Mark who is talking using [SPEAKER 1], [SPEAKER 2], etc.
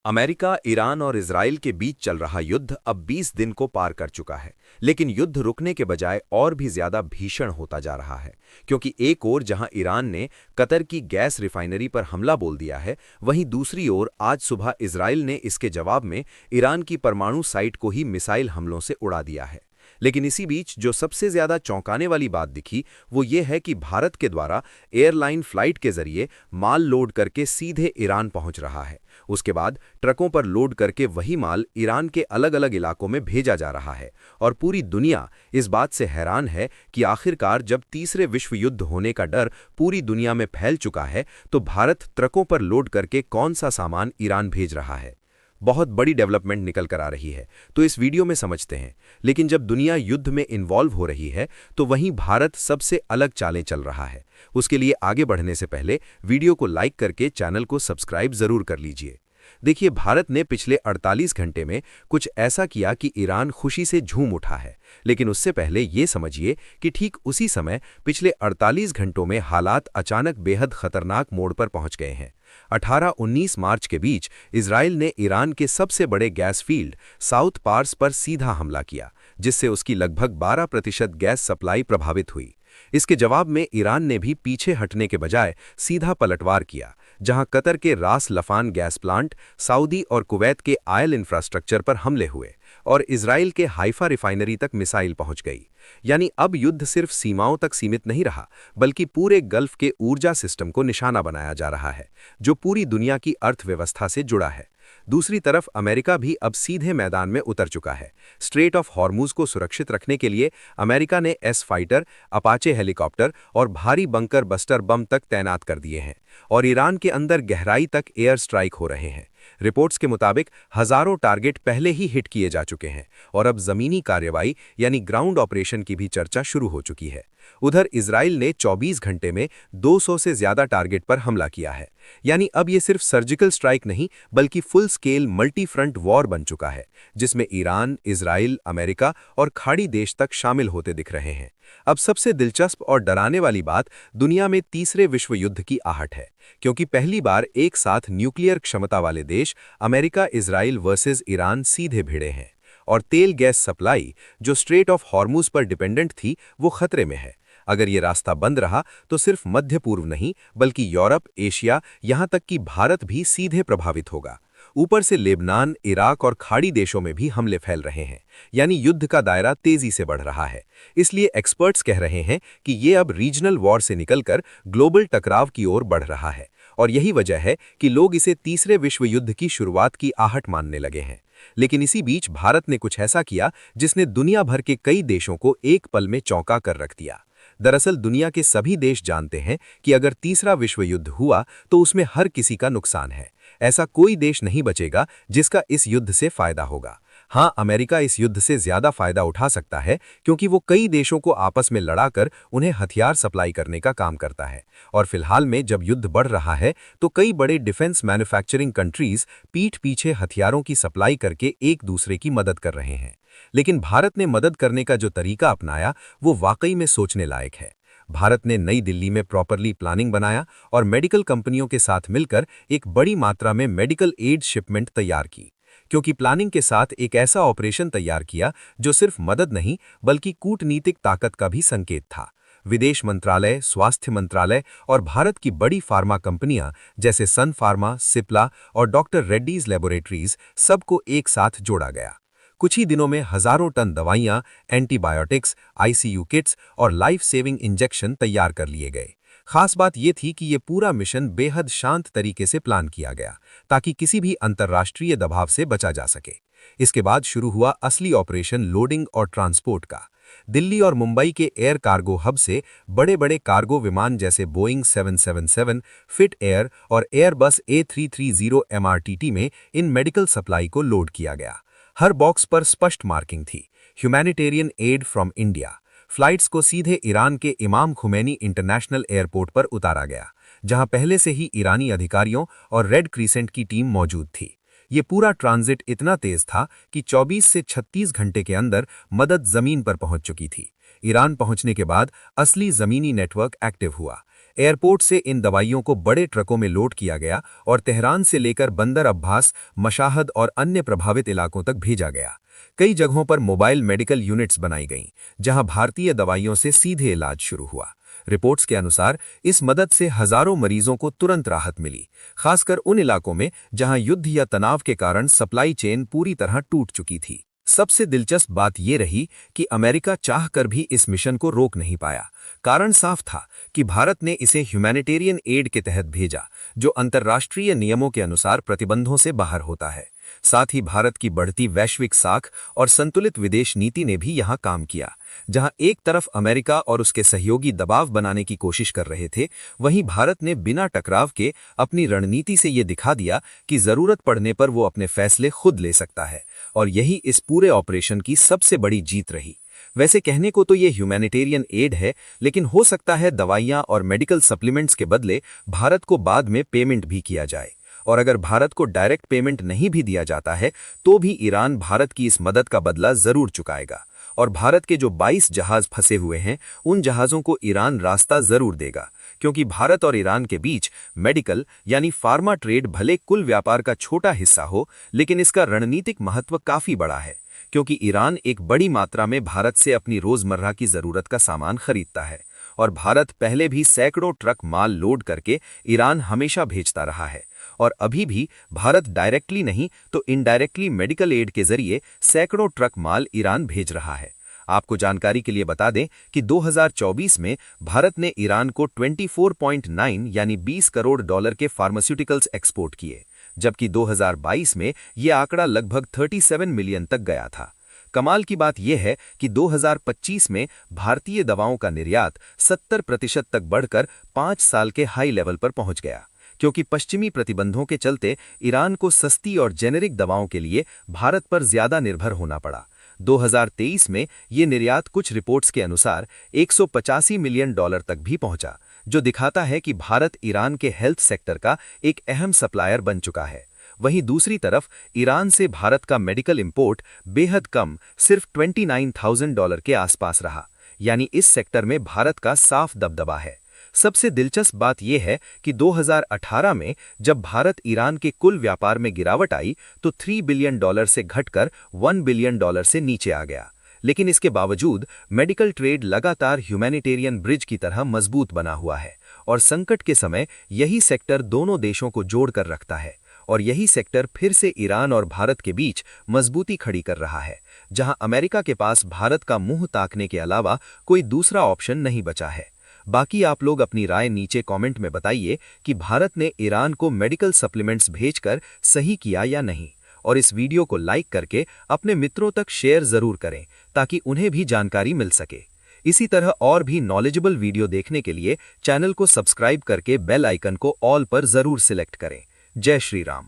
[SPEAKER 1] America, Iran और Israel के बीच चल रहा युद्ध अब 20 दिन को पार कर चुका है, लेकिन युद्ध रुकने के बजाय और भी ज्यादा भीषण होता जा रहा है। क्योंकि एक ओर जहां ईरान ने कतर की गैस रिफाइनरी पर हमला बोल दिया है, वहीं दूसरी ओर आज सुबह इजराइल ने इसके जवाब में ईरान की परमाणु साइट को ही मिसाइल हमलों से उड़ा दिया है। लेकिन इसी बीच जो सबसे ज्यादा चौंकाने वाली बात दिखी वो ये है कि भारत के द्वारा एयरलाइन फ्लाइट के जरिए माल लोड करके सीधे ईरान पहुंच रहा है। उसके बाद ट्रकों पर लोड करके वही माल ईरान के अलग अलग इलाकों में भेजा जा रहा है। और पूरी दुनिया इस बात से हैरान है कि आखिरकार जब तीसरे विश्व युद्ध होने का डर पूरी दुनिया में फैल चुका है, तो भारत ट्रकों पर लोड करके कौन सा सामान ईरान भेज रहा है। बहुत बड़ी डेवलपमेंट निकल कर आ रही है, तो इस वीडियो में समझते हैं। लेकिन जब दुनिया युद्ध में इन्वॉल्व हो रही है, तो वहीं भारत सबसे अलग चालें चल रहा है। उसके लिए आगे बढ़ने से पहले वीडियो को लाइक करके चैनल को सब्सक्राइब जरूर कर लीजिए। देखिए, भारत ने पिछले 48 घंटे में कुछ ऐसा किया कि ईरान खुशी से झूम उठा है। लेकिन उससे पहले ये समझिए कि ठीक उसी समय पिछले 48 घंटों में हालात अचानक बेहद खतरनाक मोड़ पर पहुंच गए हैं। 18-19 मार्च के बीच इजराइल ने ईरान के सबसे बड़े गैस फील्ड साउथ पार्स पर सीधा हमला किया, जिससे उसकी लगभग 12% गैस सप्लाई प्रभावित हुई। इसके जवाब में ईरान ने भी पीछे हटने के बजाय सीधा पलटवार किया, जहां कतर के रास लफान गैस प्लांट, सऊदी और कुवैत के ऑयल इंफ्रास्ट्रक्चर पर हमले हुए और इजराइल के हाइफा रिफाइनरी तक मिसाइल पहुंच गई। यानी अब युद्ध सिर्फ सीमाओं तक सीमित नहीं रहा, बल्कि पूरे गल्फ के ऊर्जा सिस्टम को निशाना बनाया जा रहा है, जो पूरी दुनिया की अर्थव्यवस्था से जुड़ा है। दूसरी तरफ अमेरिका भी अब सीधे मैदान में उतर चुका है। स्ट्रेट ऑफ हॉर्मुज को सुरक्षित रखने के लिए अमेरिका ने एस फाइटर, अपाचे हेलीकॉप्टर और भारी बंकर बस्टर बम तक तैनात कर दिए हैं और ईरान के अंदर गहराई तक एयर स्ट्राइक हो रहे हैं। रिपोर्ट्स के मुताबिक हजारों टारगेट पहले ही हिट किए जा चुके हैं और अब जमीनी कार्रवाई यानी ग्राउंड ऑपरेशन की भी चर्चा शुरू हो चुकी है। उधर इजराइल ने 24 घंटे में 200 से ज्यादा टारगेट पर हमला किया है। यानी अब ये सिर्फ सर्जिकल स्ट्राइक नहीं, बल्कि full scale multi front war बन चुका है, जिसमें ईरान, इजराइल, अमेरिका और खाड़ी देश तक शामिल होते दिख रहे हैं। अब सबसे दिलचस्प और डराने वाली बात दुनिया में तीसरे विश्व युद्ध की आहट है, क्योंकि पहली बार एक साथ न्यूक्लियर क्षमता वाले देश अमेरिका, इजराइल वर्सेस ईरान सीधे भिड़े हैं और तेल गैस सप्लाई, जो स्ट्रेट ऑफ हॉर्मुज पर डिपेंडेंट थी, वो खतरे में है। अगर ये रास्ता बंद रहा तो सिर्फ मध्य पूर्व नहीं, बल्कि यूरोप, एशिया, यहां तक कि भारत भी सीधे प्रभावित होगा। ऊपर से लेबनान, इराक और खाड़ी देशों में भी हमले फैल रहे हैं, यानी युद्ध का दायरा तेजी से बढ़ रहा है। इसलिए एक्सपर्ट्स कह रहे हैं कि ये अब रीजनल वॉर से निकलकर ग्लोबल टकराव की ओर बढ़ रहा है और यही वजह है कि लोग इसे तीसरे विश्व युद्ध की शुरुआत की आहट मानने लगे हैं। लेकिन इसी बीच भारत ने कुछ ऐसा किया जिसने दुनिया भर के कई देशों को एक पल में चौंका कर रख दिया। दरअसल दुनिया के सभी देश जानते हैं कि अगर तीसरा विश्व युद्ध हुआ तो उसमें हर किसी का नुकसान है। ऐसा कोई देश नहीं बचेगा जिसका इस युद्ध से फायदा होगा। हाँ, अमेरिका इस युद्ध से ज्यादा फायदा उठा सकता है, क्योंकि वो कई देशों को आपस में लड़ाकर उन्हें हथियार सप्लाई करने का काम करता है। और फिलहाल में जब युद्ध बढ़ रहा है, तो कई बड़े डिफेंस मैन्युफैक्चरिंग कंट्रीज पीठ पीछे हथियारों की सप्लाई करके एक दूसरे की मदद कर रहे हैं। लेकिन भारत ने मदद करने का जो तरीका अपनाया, वो वाकई में सोचने लायक है। भारत ने नई दिल्ली में प्रॉपरली प्लानिंग बनाया और मेडिकल कंपनियों के साथ मिलकर एक बड़ी मात्रा में मेडिकल एड शिपमेंट तैयार की। क्योंकि प्लानिंग के साथ एक ऐसा ऑपरेशन तैयार किया जो सिर्फ मदद नहीं, बल्कि कूटनीतिक ताकत का भी संकेत था। विदेश मंत्रालय, स्वास्थ्य मंत्रालय और भारत की बड़ी फार्मा कंपनियां जैसे सन फार्मा, सिप्ला और डॉक्टर रेड्डीज लेबोरेटरीज सबको एक साथ जोड़ा गया। कुछ ही दिनों में हजारों टन दवाइयां, एंटीबायोटिक्स, आईसीयू किट्स और लाइफ सेविंग इंजेक्शन तैयार कर लिए गए। खास बात यह थी कि यह पूरा मिशन बेहद शांत तरीके से प्लान किया गया, ताकि किसी भी अंतर्राष्ट्रीय दबाव से बचा जा सके। इसके बाद शुरू हुआ असली ऑपरेशन लोडिंग और ट्रांसपोर्ट का। दिल्ली और मुंबई के एयर कार्गो हब से बड़े बड़े कार्गो विमान जैसे बोइंग 777, फिट एयर और एयरबस A330 MRTT में इन मेडिकल सप्लाई को लोड किया गया। हर बॉक्स पर स्पष्ट मार्किंग थी, humanitarian add from India. Flights को सीधे ईरान के इमाम खुमैनी इंटरनेशनल एयरपोर्ट पर उतारा गया, जहां पहले से ही ईरानी अधिकारियों और रेड क्रीसेंट की टीम मौजूद थी। ये पूरा ट्रांजिट इतना तेज था कि 24 से 36 घंटे के अंदर मदद जमीन पर पहुंच चुकी थी। ईरान पहुंचने के बाद असली जमीनी नेटवर्क एक्टिव हुआ।
[SPEAKER 2] एयरपोर्ट से इन दवाइयों को बड़े ट्रकों में लोड किया गया और तेहरान से लेकर बंदर अब्बास, मशाहद और अन्य प्रभावित इलाकों तक भेजा गया। कई जगहों पर मोबाइल मेडिकल यूनिट्स बनाई गईं, जहां भारतीय दवाइयों से सीधे इलाज शुरू हुआ। रिपोर्ट्स के अनुसार इस मदद से हजारों मरीजों को तुरंत राहत मिली, खासकर उन इलाकों में जहां युद्ध या तनाव के कारण सप्लाई चेन पूरी तरह टूट चुकी थी। सबसे दिलचस्प बात यह रही कि अमेरिका चाहकर भी इस मिशन को रोक नहीं पाया। कारण साफ था कि भारत ने इसे ह्यूमैनिटेरियन एड के तहत भेजा, जो अंतर्राष्ट्रीय नियमों के अनुसार प्रतिबंधों से बाहर होता है। साथ ही भारत की बढ़ती वैश्विक साख और संतुलित विदेश नीति ने भी यहां काम किया। जहां एक तरफ अमेरिका और उसके सहयोगी दबाव बनाने की कोशिश कर रहे थे, वहीं भारत ने बिना टकराव के अपनी रणनीति से यह दिखा दिया कि जरूरत पड़ने पर वो अपने फैसले खुद ले सकता है। और यही इस पूरे ऑपरेशन की सबसे बड़ी जीत रही। वैसे कहने को तो ये ह्यूमैनिटेरियन एड है, लेकिन हो सकता है दवाइयां और मेडिकल सप्लीमेंट्स के बदले भारत को बाद में पेमेंट भी किया जाए। और अगर भारत को डायरेक्ट पेमेंट नहीं भी दिया जाता है, तो भी ईरान भारत की इस मदद का बदला जरूर चुकाएगा। और भारत के जो 22 जहाज फंसे हुए हैं, उन जहाजों को ईरान रास्ता जरूर देगा, क्योंकि भारत और ईरान के बीच मेडिकल यानी फार्मा ट्रेड भले कुल व्यापार का छोटा हिस्सा हो, लेकिन इसका रणनीतिक महत्व काफी बड़ा है, क्योंकि ईरान एक बड़ी मात्रा में भारत से अपनी रोजमर्रा की जरूरत का सामान खरीदता है। और भारत पहले भी सैकड़ों ट्रक माल लोड करके ईरान हमेशा भेजता रहा है। और अभी भी भारत डायरेक्टली नहीं तो इनडायरेक्टली मेडिकल एड के जरिए सैकड़ों ट्रक माल ईरान भेज रहा है। आपको जानकारी के लिए बता दें कि 2024 में भारत ने ईरान को 24.9 यानी 20 करोड़ डॉलर के फार्मास्यूटिकल्स एक्सपोर्ट किए, जबकि 2022 में यह आंकड़ा लगभग 37 मिलियन तक गया था। कमाल की बात यह है कि 2025 में भारतीय दवाओं का निर्यात 70% तक बढ़कर 5 साल के हाई लेवल पर पहुंच गया, क्योंकि पश्चिमी प्रतिबंधों के चलते ईरान को सस्ती और जेनेरिक दवाओं के लिए भारत पर ज्यादा निर्भर होना पड़ा। 2023 में ये निर्यात कुछ रिपोर्ट्स के अनुसार 185 मिलियन डॉलर तक भी पहुंचा, जो दिखाता है कि भारत ईरान के हेल्थ सेक्टर का एक अहम सप्लायर बन चुका है। वहीं दूसरी तरफ ईरान से भारत का मेडिकल इंपोर्ट बेहद कम, सिर्फ $29,000 के आसपास रहा, यानी इस सेक्टर में भारत का साफ दबदबा है। सबसे दिलचस्प बात यह है कि 2018 में जब भारत ईरान के कुल व्यापार में गिरावट आई, तो $3 बिलियन से घटकर $1 बिलियन से नीचे आ गया। लेकिन इसके बावजूद मेडिकल ट्रेड लगातार ह्यूमैनिटेरियन ब्रिज की तरह मजबूत बना हुआ है। और संकट के समय यही सेक्टर दोनों देशों को जोड़कर रखता है। और यही सेक्टर फिर से ईरान और भारत के बीच मजबूती खड़ी कर रहा है, जहां अमेरिका के पास भारत का मुंह ताकने के अलावा कोई दूसरा ऑप्शन नहीं बचा है। बाकी आप लोग अपनी राय नीचे कमेंट में बताइए कि भारत ने ईरान को मेडिकल सप्लीमेंट्स भेजकर सही किया या नहीं। और इस वीडियो को लाइक करके अपने मित्रों तक शेयर जरूर करें, ताकि उन्हें भी जानकारी मिल सके। इसी तरह और भी नॉलेजेबल वीडियो देखने के लिए चैनल को सब्सक्राइब करके बेल आइकन को ऑल पर जरूर सिलेक्ट करें। जय श्री राम।